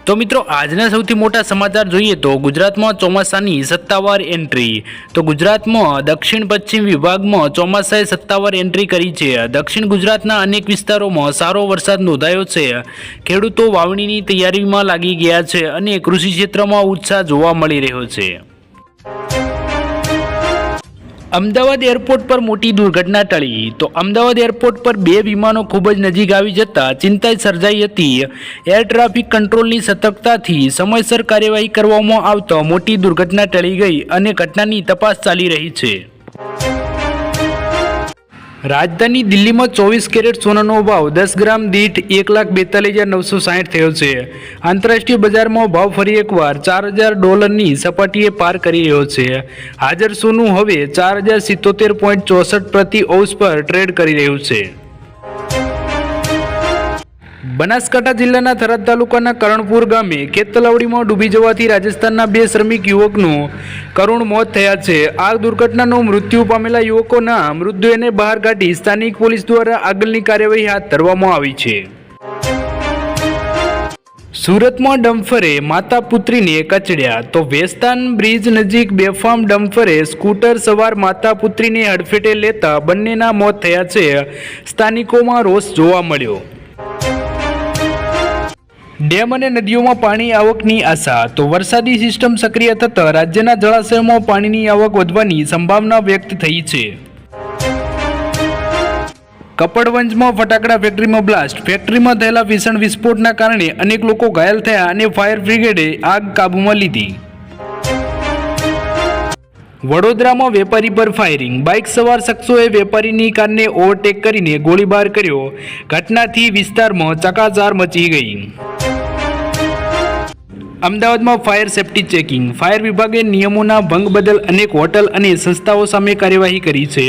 તો મિત્રો આજના સૌથી મોટા સમાચાર જોઈએ તો ગુજરાતમાં ચોમાસાની સત્તાવાર એન્ટ્રી। તો ગુજરાતમાં દક્ષિણ પશ્ચિમ વિભાગમાં ચોમાસાએ સત્તાવાર એન્ટ્રી કરી છે। દક્ષિણ ગુજરાતના અનેક વિસ્તારોમાં સારો વરસાદ નોંધાયો છે। ખેડૂતો વાવણીની તૈયારીમાં લાગી ગયા છે અને કૃષિ ક્ષેત્રમાં ઉત્સાહ જોવા મળી રહ્યો છે। અમદાવાદ એરપોર્ટ પર મોટી દુર્ઘટના ટળી। તો અમદાવાદ એરપોર્ટ પર બે વિમાનો ખૂબ જ નજીક આવી જતા ચિંતા સર્જાઈ હતી। એર ટ્રાફિક કંટ્રોલની સતર્કતાથી સમયસર કાર્યવાહી કરવામાં આવતા મોટી દુર્ઘટના ટળી ગઈ અને ઘટનાની તપાસ ચાલી રહી છે। રાજધાની દિલ્હીમાં 24 કેરેટ સોનાનો ભાવ 10 ગ્રામ દીઠ 1,42,960 થયો છે। આંતરરાષ્ટ્રીય બજારમાં ભાવ ફરી એકવાર $4,000 સપાટીએ પાર કરી રહ્યો છે। હાજર સોનું હવે 4,077.64 પ્રતિ ઔંસ પર ટ્રેડ કરી રહ્યું છે। બનાસકાંઠા જિલ્લાના થરાદ તાલુકાના કરણપુર ગામે ખેત તલાવડીમાં ડૂબી જવાથી રાજસ્થાનના બે શ્રમિક યુવકનું કરુણ મોત થયા છે। આ દુર્ઘટનાનો મૃત્યુ પામેલા યુવકોના મૃતદેહને બહાર કાઢી સ્થાનિક પોલીસ દ્વારા આગળની કાર્યવાહી હાથ ધરવામાં આવી છે। સુરતમાં ડમ્ફરે માતા પુત્રીને કચડ્યા। તો વેસ્તાન બ્રિજ નજીક બેફામ ડમ્ફરે સ્કૂટર સવાર માતા પુત્રીને હડફેટે લેતા બંનેના મોત થયા છે। સ્થાનિકોમાં રોષ જોવા મળ્યો। ડેમ અને નદીઓમાં પાણી આવકની આશા। તો વરસાદી સિસ્ટમ સક્રિય થતાં રાજ્યના જળાશયોમાં પાણીની આવક વધવાની સંભાવના વ્યક્ત થઈ છે। કપડવંજમાં ફટાકડા ફેક્ટરીમાં બ્લાસ્ટ। ફેક્ટરીમાં થયેલા ભીષણ વિસ્ફોટના કારણે અનેક લોકો ઘાયલ થયા અને ફાયર બ્રિગેડે આગ કાબૂમાં લીધી। વડોદરામાં વેપારી પર ફાયરિંગ। બાઇક સવાર શખ્સોએ વેપારીની કારને ઓવરટેક કરીને ગોળીબાર કર્યો। ઘટનાથી વિસ્તારમાં ચકાચાર મચી ગઈ। અમદાવાદમાં ફાયર સેફ્ટી ચેકિંગ। ફાયર વિભાગે નિયમોના ભંગ બદલ અનેક હોટલ અને સંસ્થાઓ સામે કાર્યવાહી કરી છે।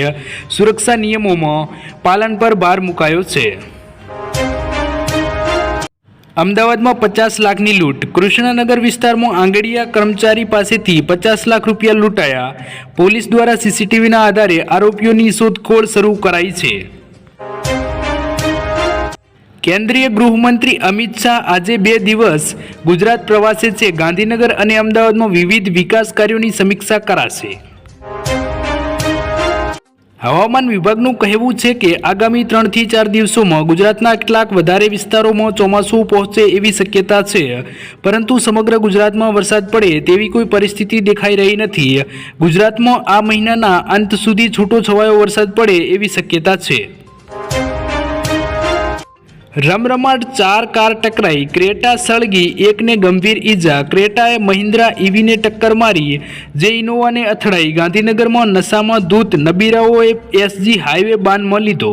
સુરક્ષા નિયમોમાં પાલન પર ભાર મુકાયો છે। અમદાવાદમાં 50 લાખની લૂંટ। કૃષ્ણનગર વિસ્તારમાં આંગડિયા કર્મચારી પાસેથી 50 લાખ રૂપિયા લૂંટાયા। પોલીસ દ્વારા સીસીટીવીના આધારે આરોપીઓની શોધખોળ શરૂ કરાઈ છે। કેન્દ્રીય ગૃહમંત્રી અમિત શાહ આજે 2 દિવસ ગુજરાત પ્રવાસે છે। ગાંધીનગર અને અમદાવાદમાં વિવિધ વિકાસ કાર્યોની સમીક્ષા કરાશે। હવામાન વિભાગનું કહેવું છે કે આગામી 3 થી 4 દિવસોમાં ગુજરાતના કેટલાક વધારે વિસ્તારોમાં ચોમાસું પહોંચે એવી શક્યતા છે, પરંતુ સમગ્ર ગુજરાતમાં વરસાદ પડે તેવી કોઈ પરિસ્થિતિ દેખાઈ રહી નથી। ગુજરાતમાં આ મહિનાના અંત સુધી છૂટોછવાયો વરસાદ પડે એવી શક્યતા છે। રમરમાટ 4 કાર ટકરાઈ। ક્રેટા સળગી, એકને ગંભીર ઈજા। ક્રેટાએ મહિન્દ્રા ઈવીને ટક્કર મારી, જે ઇનોવાને અથડાઈ। ગાંધીનગરમાં નશામાં ધૂત નબીરાઓએ એસજી હાઈવે બાનમાં લીધો।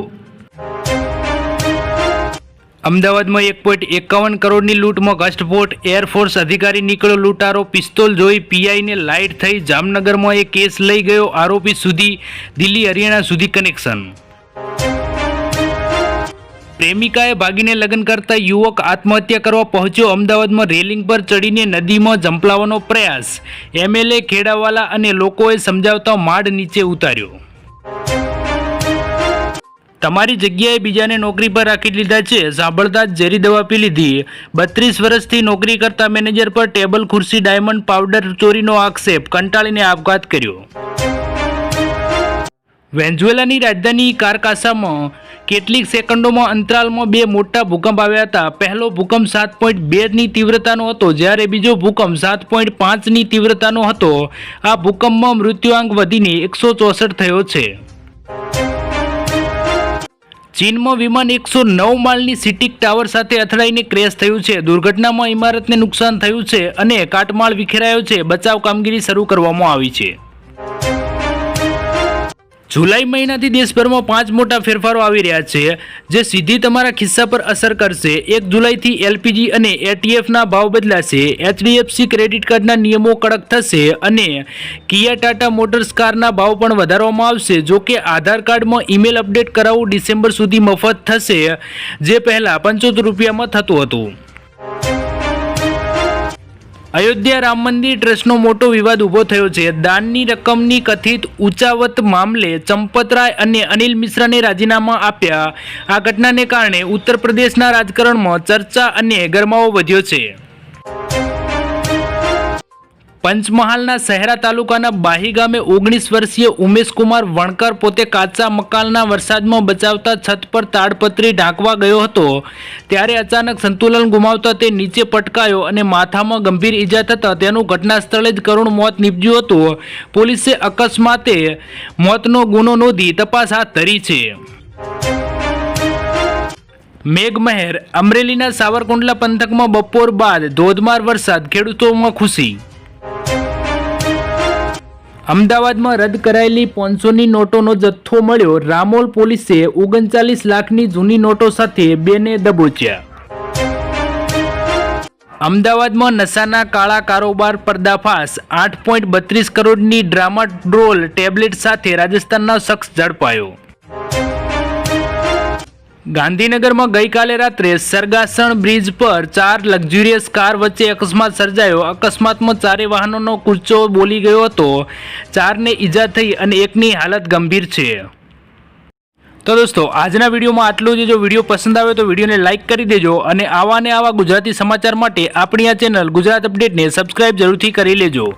અમદાવાદમાં 1.51 કરોડની લૂંટમાં ઘટસ્ફોટ। એરફોર્સ અધિકારી નીકળ્યો લૂંટારો। પિસ્તોલ જોઈ પીઆઈને લાઇટ થઈ। જામનગરમાં એક કેસ લઈ ગયો આરોપી સુધી દિલ્હી હરિયાણા સુધી કનેક્શન। પ્રેમિકાએ ભાગીને લગ્ન કરતા યુવક આત્મહત્યા કરવા પહોંચ્યો। અમદાવાદમાં રેલિંગ પર ચડીને નદીમાં ઝંપલાવવાનો પ્રયાસ। એમએલએ ખેડાવાલા અને લોકોએ સમજાવતા માડ નીચે ઉતાર્યો। તમારી જગ્યાએ બીજાને નોકરી પર રાખી લીધા છે, સાંભળતા જ ઝેરી દવા પી લીધી। 32 વર્ષથી નોકરી કરતા મેનેજર પર ટેબલ ખુરશી ડાયમંડ પાવડર ચોરીનો આક્ષેપ। કંટાળીને આપઘાત કર્યો। વેનેઝુએલાની રાજધાની કારકાસામાં કેટલીક સેકન્ડોમાં અંતરાલમાં 2 મોટા ભૂકંપ આવ્યા હતા। પહેલો ભૂકંપ 7.2ની તીવ્રતાનો હતો, જ્યારે બીજો ભૂકંપ 7.5ની તીવ્રતાનો હતો। આ ભૂકંપમાં મૃત્યુઆંક વધીને 164 થયો છે। ચીનમાં વિમાન 109 માળની સિટીક ટાવર સાથે અથડાઈને ક્રેશ થયું છે। દુર્ઘટનામાં ઇમારતને નુકસાન થયું છે અને કાટમાળ વિખેરાયો છે। બચાવ કામગીરી શરૂ કરવામાં આવી છે। જુલાઈ મહિનાથી દેશભરમાં 5 મોટા ફેરફારો આવી રહ્યા છે, જે સીધી તમારા ખિસ્સા પર અસર કરશે। 1 જુલાઈથી એલપીજી અને એટીએફના ભાવ બદલાશે। એચડીએફસી ક્રેડિટ કાર્ડના નિયમો કડક થશે અને કિયા ટાટા મોટર્સ કારના ભાવ પણ વધારવામાં આવશે। જો કે આધાર કાર્ડમાં ઈમેલ અપડેટ કરાવવું ડિસેમ્બર સુધી મફત થશે, જે પહેલાં 75 રૂપિયામાં થતું હતું। અયોધ્યા રામ મંદિર ટ્રસ્ટનો મોટો વિવાદ ઊભો થયો છે। દાનની રકમની કથિત ઉચાવત મામલે ચંપતરાય અને અનિલ મિશ્રાને રાજીનામા આપ્યા। આ ઘટનાને કારણે ઉત્તર પ્રદેશના રાજકારણમાં ચર્ચા અને ગરમાવો વધ્યો છે। પંચમહાલના શહેરા તાલુકાના બાહી ગામે 19 વર્ષીય ઉમેશકુમાર વણકર પોતે કાચા મકાનના વરસાદમાં બચાવતા છત પર તાડપત્રી ઢાંકવા ગયો હતો ત્યારે અચાનક સંતુલન ગુમાવતા તે નીચે પટકાયો અને માથામાં ગંભીર ઈજા થતાં તેનું ઘટના સ્થળે જ કરુણ મોત નીપજ્યું હતું. પોલીસે અકસ્માતે મોતનો ગુનો નોંધી તપાસ હાથ ધરી છે. મેઘમહેર. અમરેલીના સાવરકુંડલા પંથકમાં બપોર બાદ ધોધમાર વરસાદ, ખેડૂતોમાં ખુશી. અમદાવાદમાં રદ કરાયેલી 500ની નોટોનો જથ્થો મળ્યો. રામોલ પોલીસે 39 લાખની જૂની નોટો સાથે 2ને દબોચ્યા. અમદાવાદમાં નશાના કાળા કારોબાર પર્દાફાશ. 8.32 કરોડની ડ્રામાડોલ ટેબ્લેટ સાથે રાજસ્થાનનો શખ્સ ઝડપાયો. ગાંધીનગરમાં ગઈકાલે રાત્રે સરગાસણ બ્રિજ પર 4 લક્ઝુરિયસ કાર વચ્ચે અકસ્માત સર્જાયો. અકસ્માતમાં 4 વાહનોનો કૂચો બોલી ગયો હતો. 4ને ઈજા થઈ અને એકની હાલત ગંભીર છે. તો દોસ્તો, આજના વિડીયોમાં આટલું જ. જો વિડીયો પસંદ આવે તો વિડીયોને લાઇક કરી દેજો અને આવા ગુજરાતી સમાચાર માટે આપણી આ ચેનલ ગુજરાત અપડેટને સબસ્ક્રાઇબ જરૂરથી કરી લેજો.